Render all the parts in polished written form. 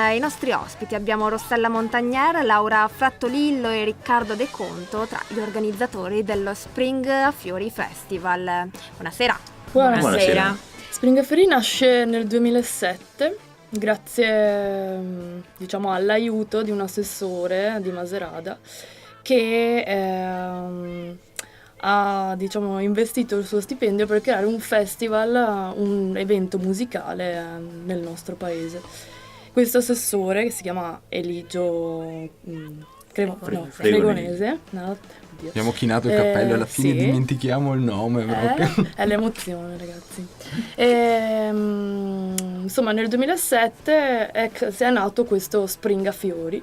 i nostri ospiti. Abbiamo Rossella Montagnier, Laura Frattolillo e Riccardo De Conto tra gli organizzatori dello Spring a Fiori Festival. Buonasera. Buonasera. Spring a Fiori nasce nel 2007 grazie, diciamo, all'aiuto di un assessore di Macerata che ha, diciamo, investito il suo stipendio per creare un festival, un evento musicale nel nostro paese. Questo assessore, che si chiama Eligio Fregonese, no, abbiamo chinato il cappello, alla fine dimentichiamo il nome proprio. È l'emozione, ragazzi. Insomma, nel 2007 è nato questo Spring a Fiori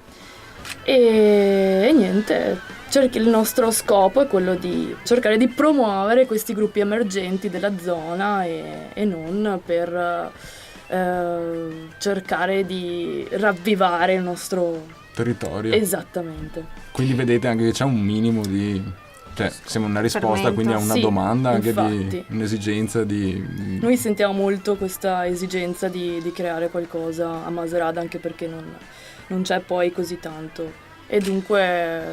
e niente, il nostro scopo è quello di cercare di promuovere questi gruppi emergenti della zona e non per cercare di ravvivare il nostro territorio. Esattamente. Quindi vedete anche che c'è un minimo di... Cioè, sembra una risposta quindi a una domanda, anche di un'esigenza di... Noi sentiamo molto questa esigenza di creare qualcosa a Macerata, anche perché non c'è poi così tanto. E dunque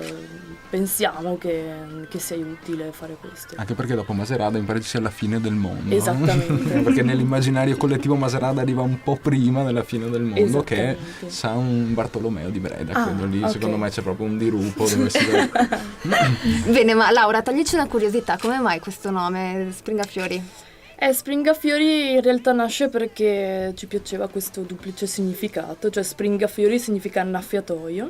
pensiamo che sia utile fare questo. Anche perché dopo Macerata mi pare ci sia la fine del mondo. Esattamente. Perché nell'immaginario collettivo Macerata arriva un po' prima della fine del mondo, che è San Bartolomeo di Breda. Quello lì, secondo me c'è proprio un dirupo dove si vede. Bene, ma Laura, toglici una curiosità, come mai questo nome, Spring a Fiori? Spring a Fiori in realtà nasce perché ci piaceva questo duplice significato, cioè Spring a Fiori significa annaffiatoio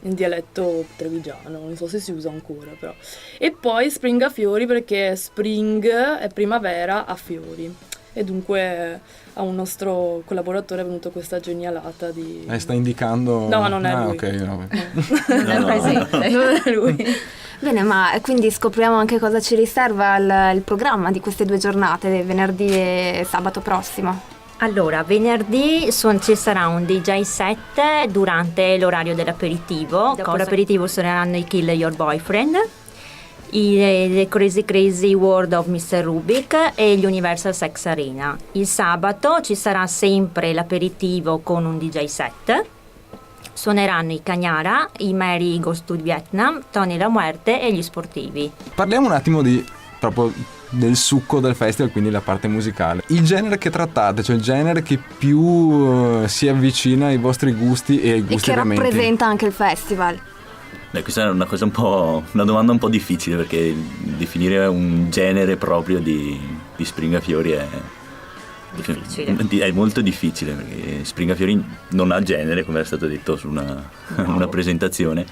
in dialetto trevigiano, non so se si usa ancora però. E poi Spring a Fiori perché spring è primavera a fiori. E dunque a un nostro collaboratore è venuta questa genialata di... sta indicando... No, non è lui. Ok, no. Non è presente. Non è lui. Bene, ma quindi scopriamo anche cosa ci riserva il programma di queste 2 giornate, venerdì e sabato prossimo. Allora, venerdì ci sarà un DJ set durante l'orario dell'aperitivo. Con l'aperitivo suoneranno i Kill Your Boyfriend, The Crazy Crazy World of Mr. Rubik e gli Universal Sex Arena. Il sabato ci sarà sempre l'aperitivo con un DJ set. Suoneranno i Cagnara, i Mary Goes to Vietnam, Tony La Muerte e gli Sportivi. Parliamo un attimo del succo del festival, quindi la parte musicale. Il genere che trattate, cioè il genere che più si avvicina ai vostri gusti e ai gusti e che rappresenta anche il festival. Questa è una domanda un po' difficile, perché definire un genere proprio di Spring a Fiori è molto difficile, perché Spring a Fiori non ha genere, come è stato detto su una presentazione.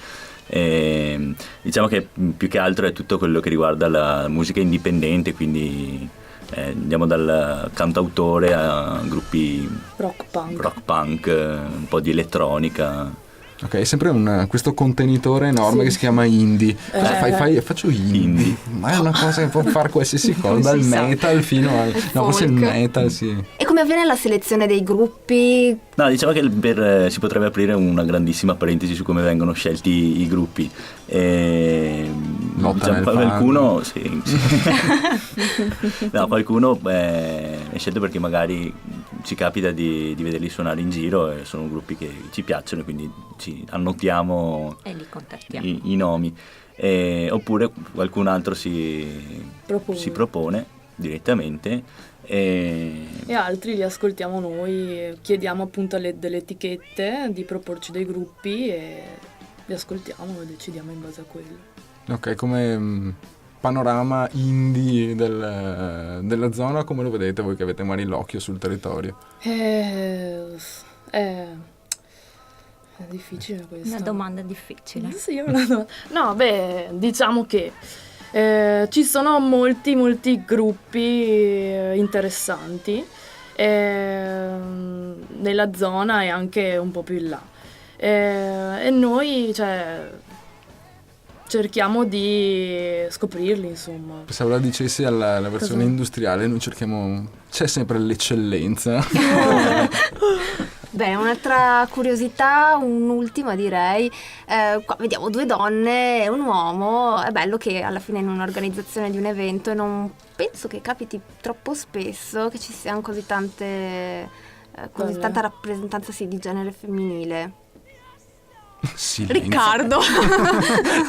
Diciamo che più che altro è tutto quello che riguarda la musica indipendente, quindi andiamo dal cantautore a gruppi rock punk, un po' di elettronica. Ok, è sempre questo contenitore enorme che si chiama indie. Faccio indie. Ma è una cosa che può fare qualsiasi cosa, dal metal fino al... No, forse il metal, sì. E come avviene la selezione dei gruppi? No, diciamo che si potrebbe aprire una grandissima parentesi su come vengono scelti i gruppi. Qualcuno qualcuno è scelto perché magari ci capita di vederli suonare in giro e sono gruppi che ci piacciono, quindi ci annotiamo e li contattiamo. I nomi, oppure qualcun altro si propone direttamente e altri li ascoltiamo noi, chiediamo appunto delle etichette di proporci dei gruppi e li ascoltiamo e decidiamo in base a quello. Ok, come panorama indie della zona, come lo vedete voi che avete mani l'occhio sul territorio? È difficile questo. Una domanda difficile. Sì, no, diciamo che ci sono molti gruppi interessanti nella zona e anche un po' più in là. E noi, cerchiamo di scoprirli, insomma. Pensavo la dicessi alla versione industriale, noi cerchiamo... C'è sempre l'eccellenza. Beh, un'altra curiosità, un'ultima direi, qua vediamo 2 donne e un uomo, è bello che alla fine in un'organizzazione di un evento, e non penso che capiti troppo spesso che ci siano così tante così Vabbè. tanta rappresentanza sì, di genere femminile. Silenzio. Riccardo,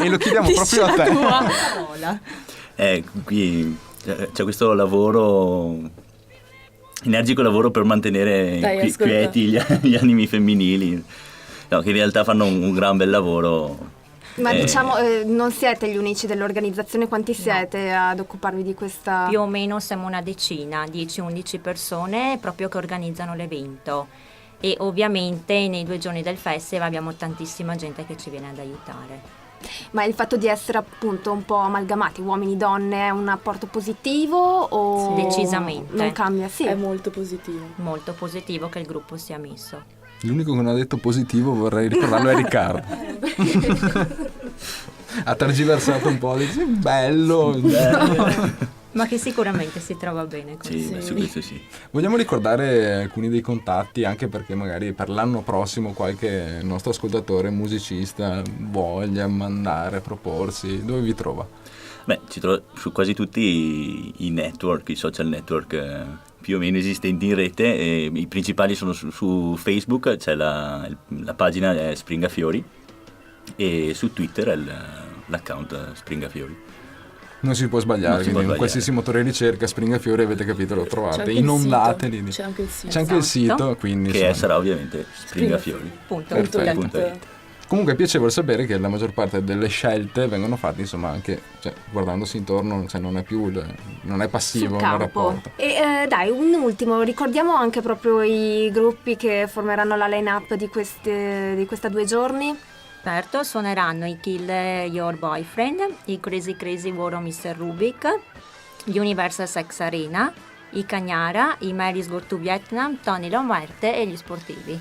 E lo chiediamo dici proprio a la te. tua. Parola. Qui c'è questo lavoro, energico lavoro per mantenere Dai, ascolta. quieti gli animi femminili, no, che in realtà fanno un gran bel lavoro. Ma diciamo, non siete gli unici dell'organizzazione, quanti siete ad occuparvi di questa... Più o meno siamo una decina, 10-11 persone proprio che organizzano l'evento. E ovviamente nei 2 giorni del festival abbiamo tantissima gente che ci viene ad aiutare. Ma il fatto di essere appunto un po' amalgamati, uomini e donne, è un apporto positivo o... Decisamente. Non cambia, sì. È molto positivo. Molto positivo che il gruppo sia messo. L'unico che non ha detto positivo, vorrei ricordarlo, è Riccardo. Ha tergiversato un po', dice bello. Ma che sicuramente si trova bene con Sì, beh, su questo sì. Vogliamo ricordare alcuni dei contatti, anche perché magari per l'anno prossimo qualche nostro ascoltatore musicista voglia mandare, proporsi, dove vi trova? Beh, ci trovo su quasi tutti i network, i social network più o meno esistenti in rete. I principali sono su Facebook, c'è la pagina è Springafiori, e su Twitter è l'account Springafiori. Non si può sbagliare, Non si può quindi in sbagliare. qualsiasi motore di ricerca Springafiori, avete capito, lo C'è trovate, anche il inondateli sito. di... C'è anche il sito. C'è anche il Esatto. sito, quindi Che insomma. sarà ovviamente Springafiori. Punto. Perfetto. Punto it. Comunque è piacevole sapere che la maggior parte delle scelte vengono fatte insomma anche, cioè, guardandosi intorno, cioè, non è più non è passivo sul il campo. rapporto. E dai, un ultimo, ricordiamo anche proprio i gruppi che formeranno la line-up di questa 2 giorni. Certo, suoneranno i Kill Your Boyfriend, i Crazy Crazy War of Mr. Rubik, gli Universal Sex Arena, i Cagnara, i Mary's Go to Vietnam, Tony La Muerte e gli Sportivi.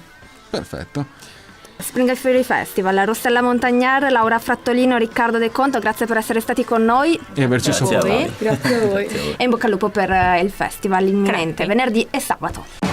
Perfetto. Springafiori Festival, Rossella Montagnar, Laura Frattolino, Riccardo De Conto, grazie per essere stati con noi E averci Grazie a sopportato. voi. Grazie a voi. e in bocca al lupo per il festival imminente, Grazie. venerdì e sabato.